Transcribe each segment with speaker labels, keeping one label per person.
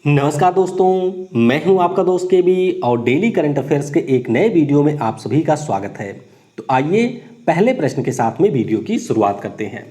Speaker 1: नमस्कार दोस्तों, मैं हूं आपका दोस्त केबी और डेली करंट अफेयर्स के एक नए वीडियो में आप सभी का स्वागत है। तो आइए पहले प्रश्न के साथ में वीडियो की शुरुआत करते हैं।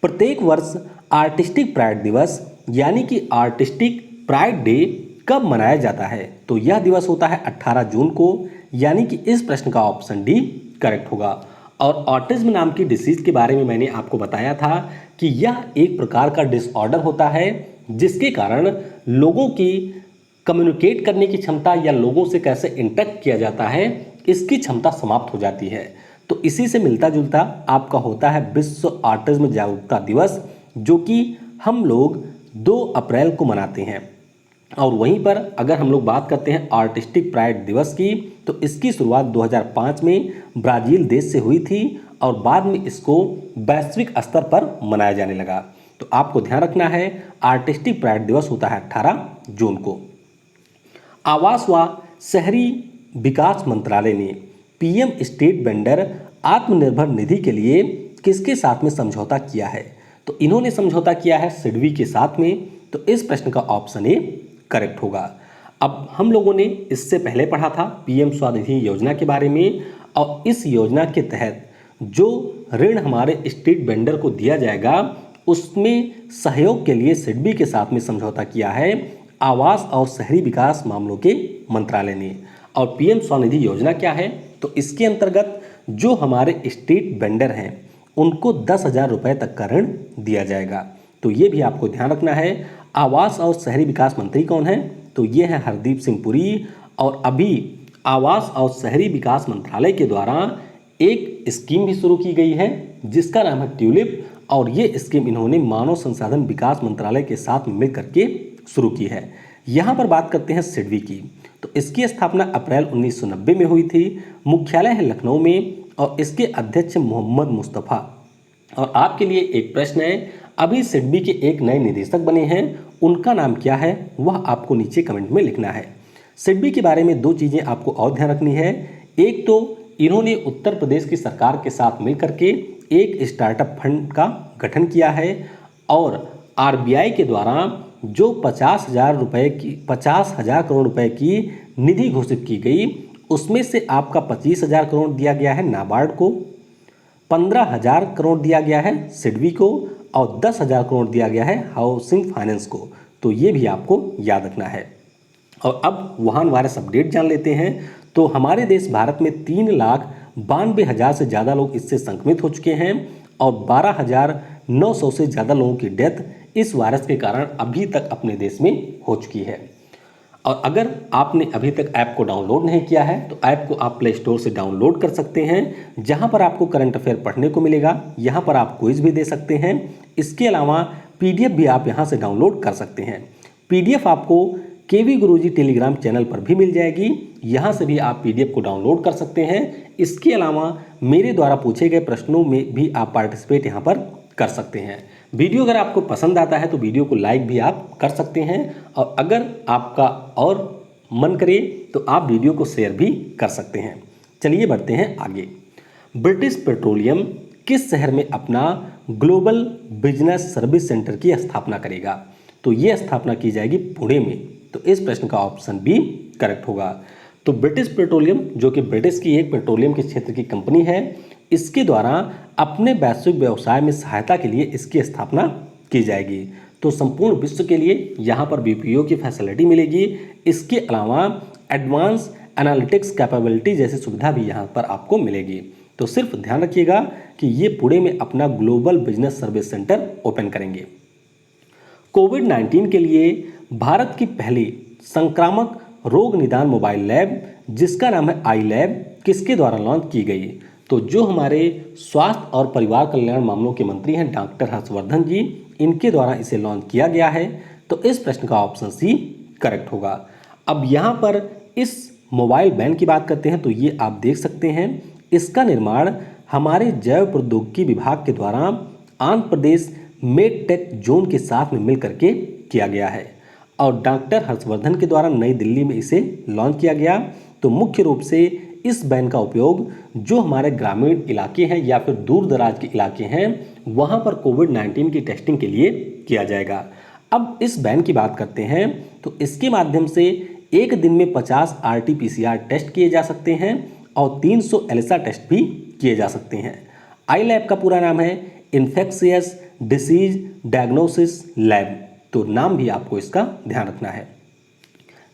Speaker 1: प्रत्येक वर्ष आर्टिस्टिक प्राइड दिवस यानी कि आर्टिस्टिक प्राइड डे कब मनाया जाता है? तो यह दिवस होता है 18 जून को, यानी कि इस प्रश्न का ऑप्शन डी करेक्ट होगा। और ऑटिज्म नाम की डिसीज के बारे में मैंने आपको बताया था कि यह एक प्रकार का डिसऑर्डर होता है जिसके कारण लोगों की कम्युनिकेट करने की क्षमता या लोगों से कैसे इंटरेक्ट किया जाता है, इसकी क्षमता समाप्त हो जाती है। तो इसी से मिलता जुलता आपका होता है विश्व ऑटिज्म जागरूकता दिवस, जो कि हम लोग 2 अप्रैल को मनाते हैं। और वहीं पर अगर हम लोग बात करते हैं आर्टिस्टिक प्राइड दिवस की, तो इसकी शुरुआत 2005 में ब्राज़ील देश से हुई थी और बाद में इसको वैश्विक स्तर पर मनाया जाने लगा। तो आपको ध्यान रखना है, आर्टिस्टिक प्राइड दिवस होता है 18 जून को। आवास व शहरी विकास मंत्रालय ने PM street vendor Atmanirbhar Nidhi के लिए किसके साथ में समझौता किया है? तो इन्होंने समझौता किया है सिडबी के साथ में। तो इस प्रश्न का ऑप्शन ए करेक्ट होगा। अब हम लोगों ने इससे पहले पढ़ा था पीएम स्वनिधि योजना के बारे में, और इस योजना के तहत जो ऋण हमारे स्ट्रीट वेंडर को दिया जाएगा उसमें सहयोग के लिए सिडबी के साथ में समझौता किया है आवास और शहरी विकास मामलों के मंत्रालय ने। और पीएम स्वनिधि योजना क्या है? तो इसके अंतर्गत जो हमारे स्ट्रीट वेंडर हैं उनको 10,000 रुपये तक का ऋण दिया जाएगा। तो ये भी आपको ध्यान रखना है। आवास और शहरी विकास मंत्री कौन है? तो ये है हरदीप सिंह पुरी। और अभी आवास और शहरी विकास मंत्रालय के द्वारा एक स्कीम भी शुरू की गई है जिसका नाम है ट्यूलिप, और ये स्कीम इन्होंने मानव संसाधन विकास मंत्रालय के साथ मिल करके शुरू की है। यहाँ पर बात करते हैं सिडबी की, तो इसकी स्थापना अप्रैल 1990 में हुई थी। मुख्यालय है लखनऊ में और इसके अध्यक्ष मोहम्मद मुस्तफ़ा। और आपके लिए एक प्रश्न है, अभी सिडबी के एक नए निदेशक बने हैं, उनका नाम क्या है? वह आपको नीचे कमेंट में लिखना है। सिडबी के बारे में 2 चीज़ें आपको और ध्यान रखनी है। एक तो इन्होंने उत्तर प्रदेश की सरकार के साथ मिलकर के एक स्टार्टअप फंड का गठन किया है, और आरबीआई के द्वारा जो 50,000 करोड़ रुपए की निधि घोषित की गई, उसमें से आपका 25,000 करोड़ दिया गया है नाबार्ड को, 15,000 करोड़ दिया गया है सिडबी को, और 10,000 करोड़ दिया गया है हाउसिंग फाइनेंस को। तो ये भी आपको याद रखना है। और अब वुहान वायरस अपडेट जान लेते हैं। तो हमारे देश भारत में 3,92,000 से ज़्यादा लोग इससे संक्रमित हो चुके हैं, और 12,900 से ज़्यादा लोगों की डेथ इस वायरस के कारण अभी तक अपने देश में हो चुकी है। और अगर आपने अभी तक ऐप को डाउनलोड नहीं किया है तो ऐप को आप प्ले स्टोर से डाउनलोड कर सकते हैं, जहां पर आपको करंट अफेयर पढ़ने को मिलेगा। यहां पर आप क्विज भी दे सकते हैं। इसके अलावा पीडीएफ भी आप यहां से डाउनलोड कर सकते हैं। पीडीएफ आपको केवी गुरुजी टेलीग्राम चैनल पर भी मिल जाएगी, यहाँ से भी आप पीडीएफ को डाउनलोड कर सकते हैं। इसके अलावा मेरे द्वारा पूछे गए प्रश्नों में भी आप पार्टिसिपेट यहाँ पर कर सकते हैं। वीडियो अगर आपको पसंद आता है तो वीडियो को लाइक भी आप कर सकते हैं, और अगर आपका और मन करे तो आप वीडियो को शेयर भी कर सकते हैं। चलिए बढ़ते हैं आगे। ब्रिटिश पेट्रोलियम किस शहर में अपना ग्लोबल बिजनेस सर्विस सेंटर की स्थापना करेगा? तो ये स्थापना की जाएगी पुणे में। तो इस प्रश्न का ऑप्शन बी करेक्ट होगा। तो ब्रिटिश पेट्रोलियम, जो कि ब्रिटिश की एक पेट्रोलियम के क्षेत्र की कंपनी है, इसके द्वारा अपने वैश्विक व्यवसाय में सहायता के लिए इसकी स्थापना की जाएगी। तो संपूर्ण विश्व के लिए यहाँ पर बीपीओ की फैसिलिटी मिलेगी। इसके अलावा एडवांस एनालिटिक्स कैपेबिलिटी जैसी सुविधा भी यहाँ पर आपको मिलेगी। तो सिर्फ ध्यान रखिएगा कि ये पुणे में अपना global business service centre open करेंगे। कोविड-19 के लिए भारत की पहली संक्रामक रोग निदान मोबाइल लैब, जिसका नाम है आई लैब, किसके द्वारा लॉन्च की गई? तो जो हमारे स्वास्थ्य और परिवार कल्याण मामलों के मंत्री हैं डॉक्टर हर्षवर्धन जी, इनके द्वारा इसे लॉन्च किया गया है। तो इस प्रश्न का ऑप्शन सी करेक्ट होगा। अब यहाँ पर इस मोबाइल वैन की बात करते हैं, तो ये आप देख सकते हैं, इसका निर्माण हमारे जैव प्रौद्योगिकी विभाग के द्वारा आंध्र प्रदेश मेडटेक जोन के साथ में मिल करके किया गया है, और डॉक्टर हर्षवर्धन के द्वारा नई दिल्ली में इसे लॉन्च किया गया। तो मुख्य रूप से इस वैन का उपयोग जो हमारे ग्रामीण इलाके हैं या फिर दूर दराज के इलाके हैं, वहाँ पर कोविड-19 की टेस्टिंग के लिए किया जाएगा। अब इस बैन की बात करते हैं तो इसके माध्यम से एक दिन में 50 RT-PCR टेस्ट किए जा सकते हैं और 300 एलिसा टेस्ट भी किए जा सकते हैं। आई लैब का पूरा नाम है इन्फेक्शियस डिसीज डायग्नोसिस लैब, तो नाम भी आपको इसका ध्यान रखना है।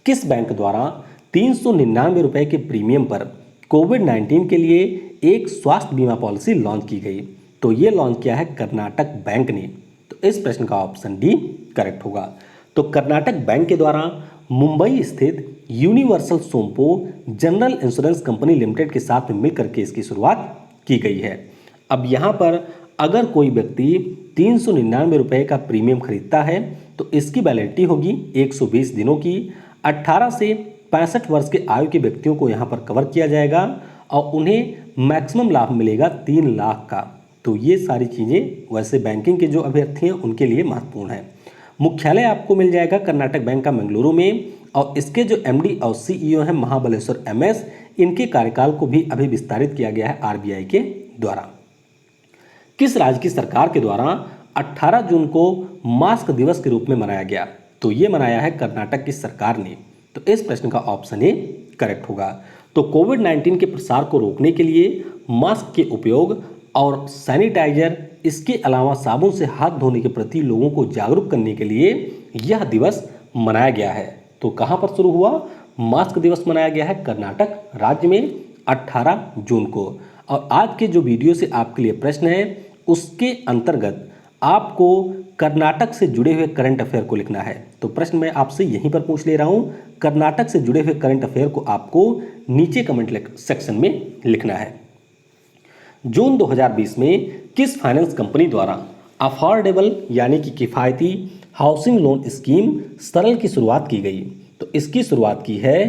Speaker 1: किस बैंक द्वारा 399 रुपए के प्रीमियम पर कोविड-19 के लिए एक स्वास्थ्य बीमा पॉलिसी लॉन्च की गई? तो ये लॉन्च किया है कर्नाटक बैंक ने। तो इस प्रश्न का ऑप्शन डी करेक्ट होगा। तो कर्नाटक बैंक के द्वारा मुंबई स्थित Universal Sompo General Insurance Company Limited के साथ में मिलकर के इसकी शुरुआत की गई है। अब यहाँ पर अगर कोई व्यक्ति 399 रुपए का प्रीमियम खरीदता है तो इसकी वैलिडिटी होगी 120 दिनों की। 18 से 65 वर्ष के आयु के व्यक्तियों को यहाँ पर कवर किया जाएगा और उन्हें मैक्सिमम लाभ मिलेगा 3 लाख का। तो ये सारी चीज़ें वैसे बैंकिंग के जो अभ्यर्थी हैं उनके लिए महत्वपूर्ण है। मुख्यालय आपको मिल जाएगा कर्नाटक बैंक का बेंगलुरु में, और इसके जो MD और CEO हैं महाबलेश्वर MS, इनके कार्यकाल को भी अभी विस्तारित किया गया है RBI के द्वारा। किस राज्य की सरकार के द्वारा 18 जून को मास्क दिवस के रूप में मनाया गया? तो ये मनाया है कर्नाटक की सरकार ने। तो इस प्रश्न का ऑप्शन ए करेक्ट होगा। तो कोविड-19 के प्रसार को रोकने के लिए मास्क के उपयोग और सैनिटाइजर, इसके अलावा साबुन से हाथ धोने के प्रति लोगों को जागरूक करने के लिए यह दिवस मनाया गया है। तो कहां पर शुरू हुआ? मास्क दिवस मनाया गया है कर्नाटक राज्य में 18 जून को। और आज के जो वीडियो से आपके लिए प्रश्न है उसके अंतर्गत आपको कर्नाटक से जुड़े हुए करंट अफेयर को लिखना है। तो प्रश्न मैं आपसे यहीं पर पूछ ले रहा हूं, कर्नाटक से जुड़े हुए करंट अफेयर को आपको नीचे कमेंट सेक्शन में लिखना है। जून 2020 में किस फाइनेंस कंपनी द्वारा अफोर्डेबल यानी कि किफ़ायती हाउसिंग लोन स्कीम सरल की शुरुआत की गई? तो इसकी शुरुआत की है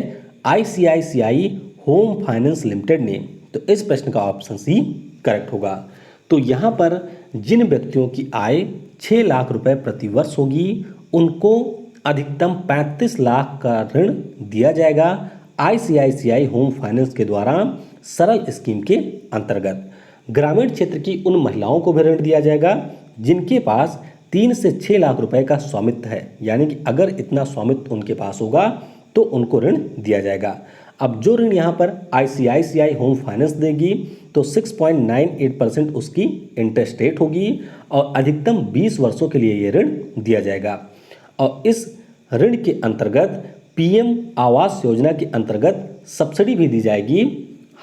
Speaker 1: ICICI होम फाइनेंस लिमिटेड ने। तो इस प्रश्न का ऑप्शन सी करेक्ट होगा। तो यहाँ पर जिन व्यक्तियों की आय 6 लाख रुपए प्रति वर्ष होगी उनको अधिकतम 35 लाख का ऋण दिया जाएगा ICICI होम फाइनेंस के द्वारा सरल स्कीम के अंतर्गत। ग्रामीण क्षेत्र की उन महिलाओं को भी ऋण दिया जाएगा जिनके पास 3 से 6 लाख रुपए का स्वामित्व है, यानी कि अगर इतना स्वामित्व उनके पास होगा तो उनको ऋण दिया जाएगा। अब जो ऋण यहाँ पर ICICI होम फाइनेंस देगी तो 6.98% उसकी इंटरेस्ट रेट होगी और अधिकतम 20 वर्षों के लिए ये ऋण दिया जाएगा। और इस ऋण के अंतर्गत PM आवास योजना के अंतर्गत सब्सिडी भी दी जाएगी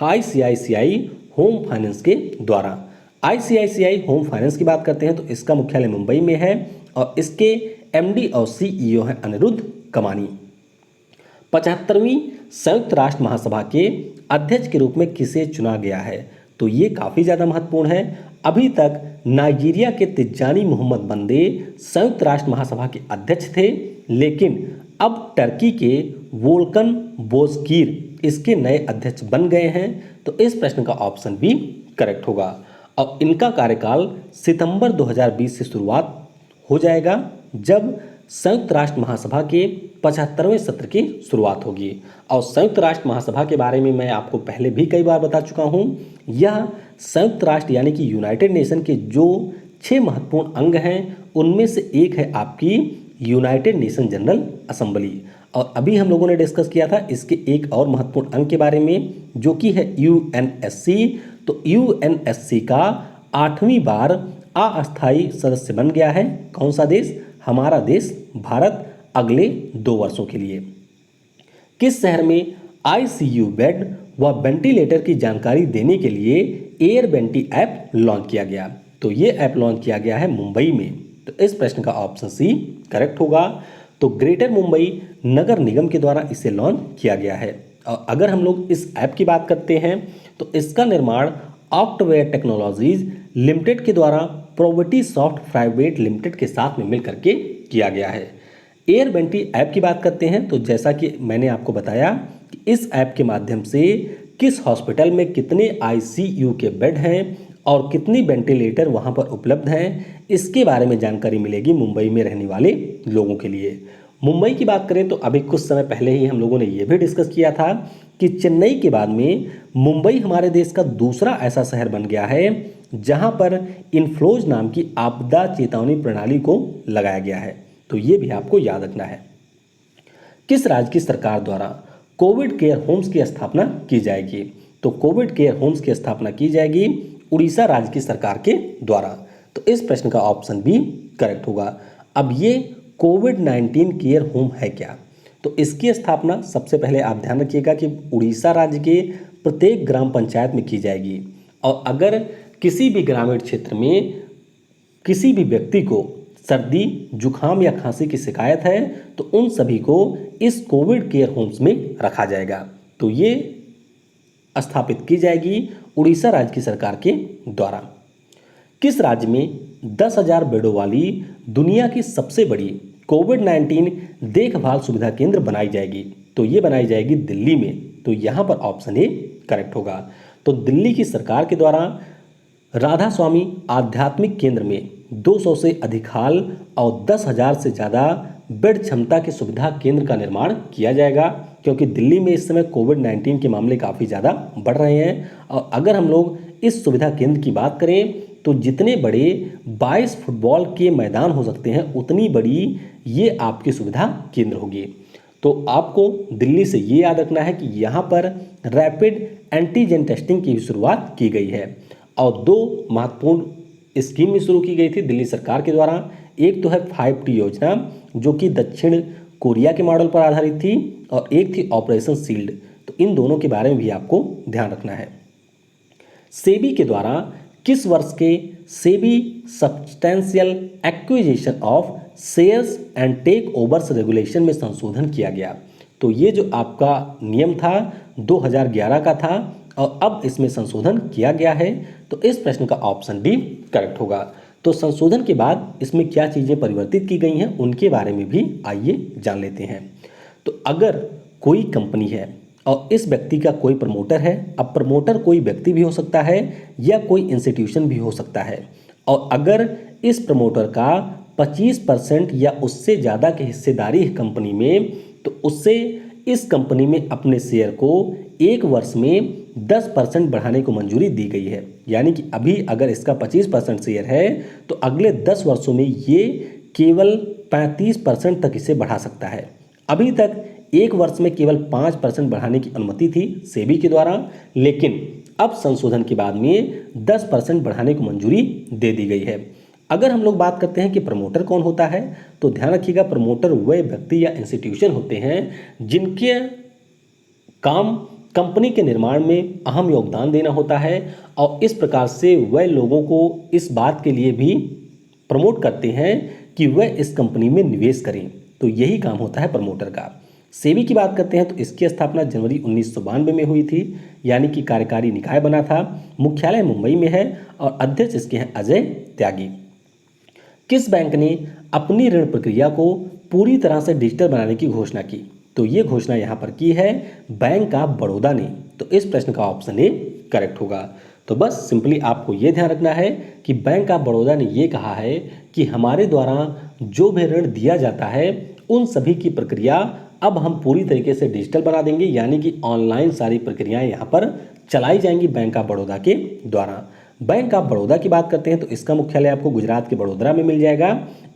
Speaker 1: ICICI होम फाइनेंस के द्वारा। ICICI होम फाइनेंस की बात करते हैं तो इसका मुख्यालय मुंबई में है और इसके MD और CEO हैं अनिरुद्ध कमानी। 75वीं संयुक्त राष्ट्र महासभा के अध्यक्ष के रूप में किसे चुना गया है? तो ये काफ़ी ज़्यादा महत्वपूर्ण है। अभी तक नाइजीरिया के तिजानी मोहम्मद बंदे संयुक्त राष्ट्र महासभा के अध्यक्ष थे, लेकिन अब टर्की के वोल्कन बोजकीर इसके नए अध्यक्ष बन गए हैं। तो इस प्रश्न का ऑप्शन भी करेक्ट होगा। और इनका कार्यकाल सितंबर 2020 से शुरुआत हो जाएगा जब संयुक्त राष्ट्र महासभा के 75वें सत्र की शुरुआत होगी। और संयुक्त राष्ट्र महासभा के बारे में मैं आपको पहले भी कई बार बता चुका हूँ। यह संयुक्त राष्ट्र यानी कि यूनाइटेड नेशन के जो 6 महत्वपूर्ण अंग हैं उनमें से एक है आपकी यूनाइटेड नेशन जनरल असेंबली। और अभी हम लोगों ने डिस्कस किया था इसके एक और महत्वपूर्ण अंग के बारे में जो कि है UNSC। तो UNSC का 8वीं बार अस्थायी सदस्य बन गया है कौन सा देश? हमारा देश भारत, अगले 2 वर्षों के लिए। किस शहर में ICU बेड व वेंटिलेटर की जानकारी देने के लिए एयरबेंटी ऐप लॉन्च किया गया? तो ये ऐप लॉन्च किया गया है मुंबई में। तो इस प्रश्न का ऑप्शन सी करेक्ट होगा। तो ग्रेटर मुंबई नगर निगम के द्वारा इसे लॉन्च किया गया है। और अगर हम लोग इस ऐप की बात करते हैं तो इसका निर्माण ऑक्टवेयर टेक्नोलॉजीज लिमिटेड के द्वारा प्रोविटी सॉफ्ट प्राइवेट लिमिटेड के साथ में मिलकर के किया गया है। एयरबेंटी ऐप की बात करते हैं तो जैसा कि मैंने आपको बताया कि इस ऐप के माध्यम से किस हॉस्पिटल में कितने ICU के बेड हैं और कितनी वेंटिलेटर वहां पर उपलब्ध हैं, इसके बारे में जानकारी मिलेगी मुंबई में रहने वाले लोगों के लिए। मुंबई की बात करें तो अभी कुछ समय पहले ही हम लोगों ने ये भी डिस्कस किया था कि चेन्नई के बाद में मुंबई हमारे देश का दूसरा ऐसा शहर बन गया है जहां पर इन्फ्लोज नाम की आपदा चेतावनी प्रणाली को लगाया गया है। तो ये भी आपको याद रखना है। किस राज्य की सरकार द्वारा कोविड केयर होम्स की स्थापना की जाएगी? तो कोविड केयर होम्स की स्थापना की जाएगी उड़ीसा राज्य की सरकार के द्वारा। तो इस प्रश्न का ऑप्शन बी करेक्ट होगा। अब ये कोविड-19 केयर होम है क्या? तो इसकी स्थापना सबसे पहले आप ध्यान रखिएगा कि उड़ीसा राज्य के प्रत्येक ग्राम पंचायत में की जाएगी। और अगर किसी भी ग्रामीण क्षेत्र में किसी भी व्यक्ति को सर्दी, जुखाम या खांसी की शिकायत है तो उन सभी को इस कोविड केयर होम्स में रखा जाएगा। तो ये स्थापित की जाएगी उड़ीसा राज्य की सरकार के द्वारा। किस राज्य में 10,000 बेडों वाली दुनिया की सबसे बड़ी कोविड-19 देखभाल सुविधा केंद्र बनाई जाएगी? तो ये बनाई जाएगी दिल्ली में। तो यहाँ पर ऑप्शन ए करेक्ट होगा। तो दिल्ली की सरकार के द्वारा राधा स्वामी आध्यात्मिक केंद्र में 200 से अधिक हॉल और 10,000 से ज़्यादा बेड क्षमता के सुविधा केंद्र का निर्माण किया जाएगा, क्योंकि दिल्ली में इस समय कोविड-19 के मामले काफ़ी ज़्यादा बढ़ रहे हैं। और अगर हम लोग इस सुविधा केंद्र की बात करें तो जितने बड़े 22 फुटबॉल के मैदान हो सकते हैं उतनी बड़ी ये आपकी सुविधा केंद्र होगी। तो आपको दिल्ली से ये याद रखना है कि यहाँ पर रैपिड एंटीजन टेस्टिंग की भी शुरुआत की गई है और 2 महत्वपूर्ण स्कीम भी शुरू की गई थी दिल्ली सरकार के द्वारा। एक तो है 5T योजना जो कि दक्षिण कोरिया के मॉडल पर आधारित थी और एक थी ऑपरेशन शील्ड। तो इन दोनों के बारे में भी आपको ध्यान रखना है। सेबी के द्वारा किस वर्ष के SEBI substantial acquisition of shares and takeovers regulation में संशोधन किया गया? तो ये जो आपका नियम था 2011 का था और अब इसमें संशोधन किया गया है। तो इस प्रश्न का ऑप्शन डी करेक्ट होगा। तो संशोधन के बाद इसमें क्या चीज़ें परिवर्तित की गई हैं उनके बारे में भी आइए जान लेते हैं। तो अगर कोई कंपनी है और इस व्यक्ति का कोई प्रमोटर है, अब प्रमोटर कोई व्यक्ति भी हो सकता है या कोई इंस्टीट्यूशन भी हो सकता है, और अगर इस प्रमोटर का 25% या उससे ज़्यादा की हिस्सेदारी है कंपनी में, तो उससे इस कंपनी में अपने शेयर को 1 वर्ष में 10% बढ़ाने को मंजूरी दी गई है। यानी कि अभी अगर इसका 25% शेयर है तो अगले 10 वर्षों में ये केवल 35% तक इसे बढ़ा सकता है। अभी तक 1 वर्ष में केवल 5% बढ़ाने की अनुमति थी सेबी के द्वारा, लेकिन अब संशोधन के बाद में 10% बढ़ाने को मंजूरी दे दी गई है। अगर हम लोग बात करते हैं कि प्रमोटर कौन होता है, तो ध्यान रखिएगा प्रमोटर वह व्यक्ति या इंस्टीट्यूशन होते हैं जिनके काम कंपनी के निर्माण में अहम योगदान देना होता है और इस प्रकार से वह लोगों को इस बात के लिए भी प्रमोट करते हैं कि वह इस कंपनी में निवेश करें। तो यही काम होता है प्रमोटर का। सेबी की बात करते हैं तो इसकी स्थापना जनवरी 1992 में हुई थी, यानी कि कार्यकारी निकाय बना था। मुख्यालय मुंबई में है और अध्यक्ष इसके हैं अजय त्यागी। किस बैंक ने अपनी ऋण प्रक्रिया को पूरी तरह से डिजिटल बनाने की घोषणा की? तो ये घोषणा यहाँ पर की है बैंक ऑफ बड़ौदा ने। तो इस प्रश्न का ऑप्शन ए करेक्ट होगा। तो बस सिंपली आपको ये ध्यान रखना है कि बैंक ऑफ बड़ौदा ने ये कहा है कि हमारे द्वारा जो भी ऋण दिया जाता है उन सभी की प्रक्रिया अब हम पूरी तरीके से डिजिटल बना देंगे, यानी कि ऑनलाइन सारी प्रक्रियाएं यहाँ पर चलाई जाएंगी बैंक ऑफ बड़ौदा के द्वारा। बैंक ऑफ बड़ौदा की बात करते हैं तो इसका मुख्यालय आपको गुजरात के बड़ोदरा में मिल जाएगा।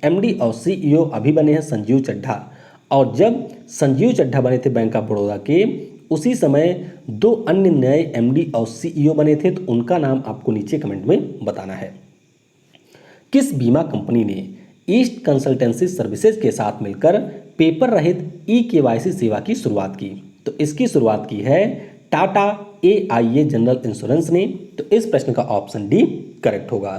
Speaker 1: एमडी और सीईओ अभी बने हैं संजीव चड्ढा, और जब संजीव चड्ढा बने थे बैंक ऑफ बड़ौदा के उसी समय 2 अन्य नए एमडी और सीईओ बने थे, तो उनका नाम आपको नीचे कमेंट में बताना है। किस बीमा कंपनी ने ईस्ट कंसल्टेंसी सर्विसेज के साथ मिलकर पेपर रहित ई-केवाईसी सेवा की शुरुआत की? तो इसकी शुरुआत की है टाटा AIA जनरल इंश्योरेंस ने। तो इस प्रश्न का ऑप्शन डी करेक्ट होगा।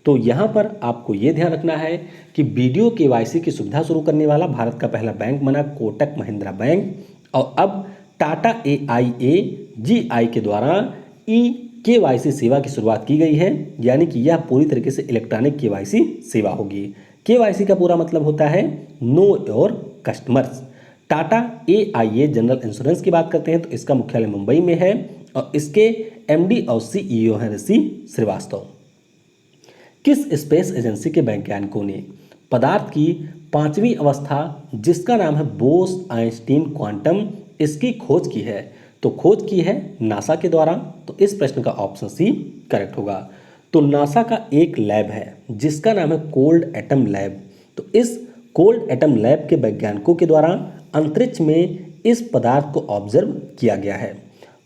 Speaker 1: तो यहाँ पर आपको ये ध्यान रखना है कि वीडियो केवाईसी की सुविधा शुरू करने वाला भारत का पहला बैंक बना कोटक महिंद्रा बैंक, और अब टाटा AIA GI के द्वारा ई-केवाईसी सेवा की शुरुआत की गई है, यानी कि यह पूरी तरीके से इलेक्ट्रॉनिक केवाईसी सेवा होगी। केवाईसी का पूरा मतलब होता है know your customers. Tata AIA general insurance की बात करते हैं तो इसका मुख्यालय मुंबई में है और इसके एमडी और सीईओ हैं ऋषि श्रीवास्तव। किस स्पेस एजेंसी के वैज्ञानिकों ने पदार्थ की 5वीं अवस्था जिसका नाम है बोस आइंस्टीन क्वांटम, इसकी खोज की है? तो खोज की है नासा के द्वारा। तो इस प्रश्न का ऑप्शन सी करेक्ट होगा। तो नासा का एक लैब है जिसका नाम है कोल्ड एटम लैब। तो इस कोल्ड एटम लैब के वैज्ञानिकों के द्वारा अंतरिक्ष में इस पदार्थ को ऑब्जर्व किया गया है।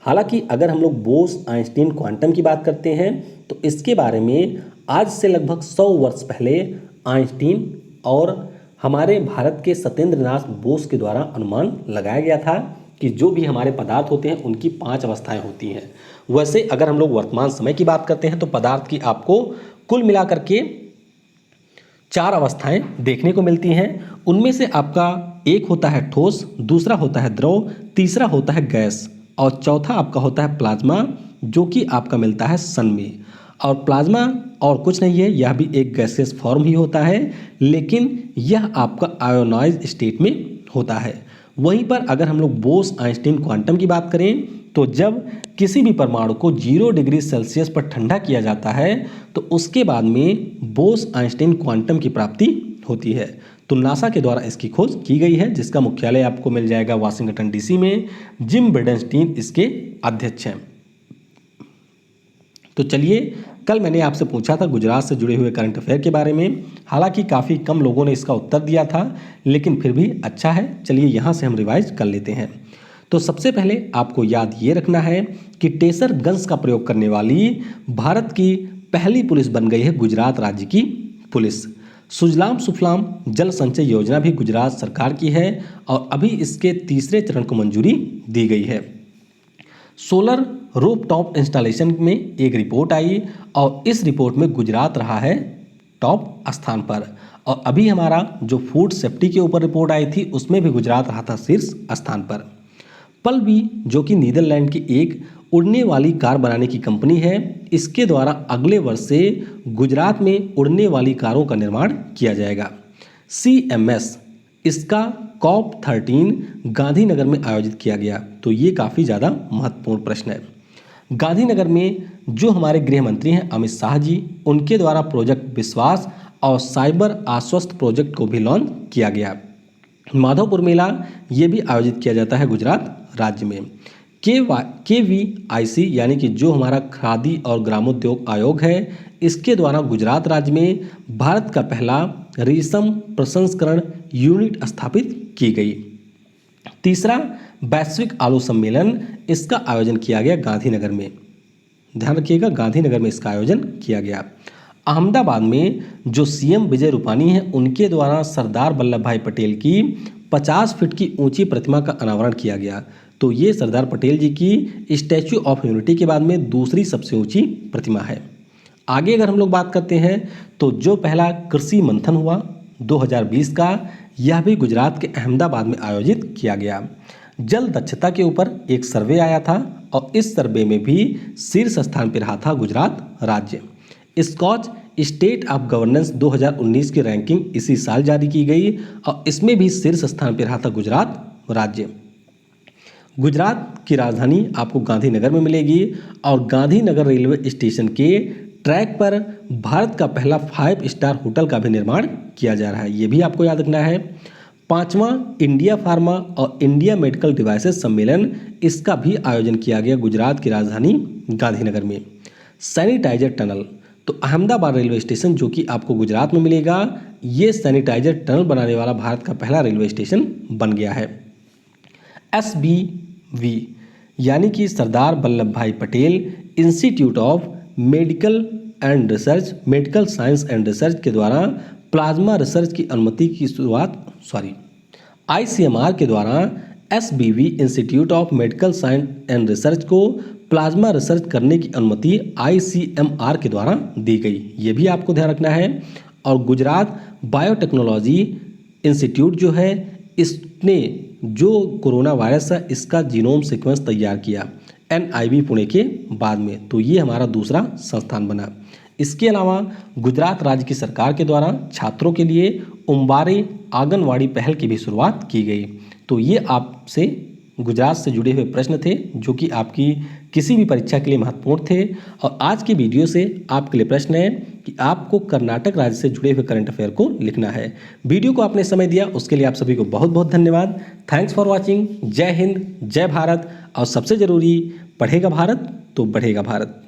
Speaker 1: हालांकि अगर हम लोग बोस आइंस्टीन क्वांटम की बात करते हैं तो इसके बारे में आज से लगभग 100 वर्ष पहले आइंस्टीन और हमारे भारत के सत्येंद्र नाथ बोस के द्वारा अनुमान लगाया गया था कि जो भी हमारे पदार्थ होते हैं उनकी 5 अवस्थाएं होती हैं। वैसे अगर हम लोग वर्तमान समय की बात करते हैं तो पदार्थ की आपको कुल मिलाकर के 4 अवस्थाएं देखने को मिलती हैं। उनमें से आपका एक होता है ठोस, दूसरा होता है द्रव, तीसरा होता है गैस और चौथा आपका होता है प्लाज्मा, जो कि आपका मिलता है सन में। और प्लाज्मा और कुछ नहीं है, यह भी एक गैसियस फॉर्म ही होता है, लेकिन यह आपका आयोनाइज स्टेट में होता है। वहीं पर अगर हम लोग बोस आइंस्टीन क्वांटम की बात करें तो जब किसी भी परमाणु को 0 डिग्री सेल्सियस पर ठंडा किया जाता है तो उसके बाद में बोस आइंस्टीन क्वांटम की प्राप्ति होती है। तो नासा के द्वारा इसकी खोज की गई है, जिसका मुख्यालय आपको मिल जाएगा वाशिंगटन डीसी में। जिम ब्रिडेनस्टीन इसके अध्यक्ष हैं। तो चलिए, कल मैंने आपसे पूछा था गुजरात से जुड़े हुए करंट अफेयर के बारे में। हालांकि काफ़ी कम लोगों ने इसका उत्तर दिया था, लेकिन फिर भी अच्छा है। चलिए यहाँ से हम रिवाइज कर लेते हैं। तो सबसे पहले आपको याद ये रखना है कि टेसर गन्स का प्रयोग करने वाली भारत की पहली पुलिस बन गई है गुजरात राज्य की पुलिस। सुजलाम सुफलाम जल संचय योजना भी गुजरात सरकार की है और अभी इसके तीसरे चरण को मंजूरी दी गई है। सोलर रूफ टॉप इंस्टॉलेशन में एक रिपोर्ट आई और इस रिपोर्ट में गुजरात रहा है टॉप स्थान पर। और अभी हमारा जो फूड सेफ्टी के ऊपर रिपोर्ट आई थी उसमें भी गुजरात रहा था शीर्ष स्थान पर। पलबी, जो कि नीदरलैंड की एक उड़ने वाली कार बनाने की कंपनी है, इसके द्वारा अगले वर्ष से गुजरात में उड़ने वाली कारों का निर्माण किया जाएगा। CMS, इसका COP13 गांधीनगर में आयोजित किया गया। तो ये काफ़ी ज़्यादा महत्वपूर्ण प्रश्न है। गांधीनगर में जो हमारे गृह मंत्री हैं अमित शाह जी, उनके द्वारा प्रोजेक्ट विश्वास और साइबर आश्वस्त प्रोजेक्ट को भी लॉन्च किया गया। माधवपुर मेला ये भी आयोजित किया जाता है गुजरात राज्य में। KVIC यानी कि जो हमारा खादी और ग्रामोद्योग आयोग है, इसके द्वारा गुजरात राज्य में भारत का पहला रेशम प्रसंस्करण यूनिट स्थापित की गई। तीसरा, वैश्विक आलू सम्मेलन, इसका आयोजन किया गया गांधीनगर में। ध्यान रखिएगा, गांधीनगर में इसका आयोजन किया गया। अहमदाबाद में जो CM विजय रूपानी हैं, उनके द्वारा सरदार वल्लभ भाई पटेल की 50 फीट की ऊंची प्रतिमा का अनावरण किया गया। तो ये सरदार पटेल जी की स्टैच्यू ऑफ यूनिटी के बाद में दूसरी सबसे ऊंची प्रतिमा है। आगे अगर हम लोग बात करते हैं तो जो पहला कृषि मंथन हुआ 2020 का, यह भी गुजरात के अहमदाबाद में आयोजित किया गया। जल दक्षता के ऊपर एक सर्वे आया था और इस सर्वे में भी शीर्ष स्थान पर रहा था गुजरात राज्य। स्कॉच स्टेट ऑफ गवर्नेंस 2019 की रैंकिंग इसी साल जारी की गई और इसमें भी शीर्ष स्थान पर रहा था गुजरात राज्य। गुजरात की राजधानी आपको गांधीनगर में मिलेगी और गांधीनगर रेलवे स्टेशन के ट्रैक पर भारत का पहला 5 स्टार होटल का भी निर्माण किया जा रहा है। ये भी आपको याद रखना है। 5वां इंडिया फार्मा और इंडिया मेडिकल डिवाइसेस सम्मेलन, इसका भी आयोजन किया गया गुजरात की राजधानी गांधीनगर में। सैनिटाइजर टनल, तो अहमदाबाद रेलवे स्टेशन जो कि आपको गुजरात में मिलेगा, ये सैनिटाइजर टनल बनाने वाला भारत का पहला रेलवे स्टेशन बन गया है। SBV यानी कि सरदार वल्लभ भाई Patel institute of medical science and research के द्वारा प्लाज्मा रिसर्च की अनुमति की ICMR के द्वारा SBV institute of medical science and research को प्लाज्मा रिसर्च करने की अनुमति ICMR के द्वारा दी गई। ये भी आपको ध्यान रखना है। और गुजरात बायोटेक्नोलॉजी इंस्टीट्यूट जो है, इसने जो कोरोना वायरस है इसका जीनोम सीक्वेंस तैयार किया NIV पुणे के बाद में। तो ये हमारा दूसरा संस्थान बना। इसके अलावा गुजरात राज्य की सरकार के द्वारा छात्रों के लिए उम्बारे आंगनवाड़ी पहल की भी शुरुआत की गई। तो ये आपसे गुजरात से जुड़े हुए प्रश्न थे जो कि आपकी किसी भी परीक्षा के लिए महत्वपूर्ण थे। और आज की वीडियो से आपके लिए प्रश्न है कि आपको कर्नाटक राज्य से जुड़े हुए करंट अफेयर को लिखना है। वीडियो को आपने समय दिया उसके लिए आप सभी को बहुत बहुत धन्यवाद। Thanks for watching. जय हिंद, जय भारत। और सबसे ज़रूरी, पढ़ेगा भारत तो बढ़ेगा भारत।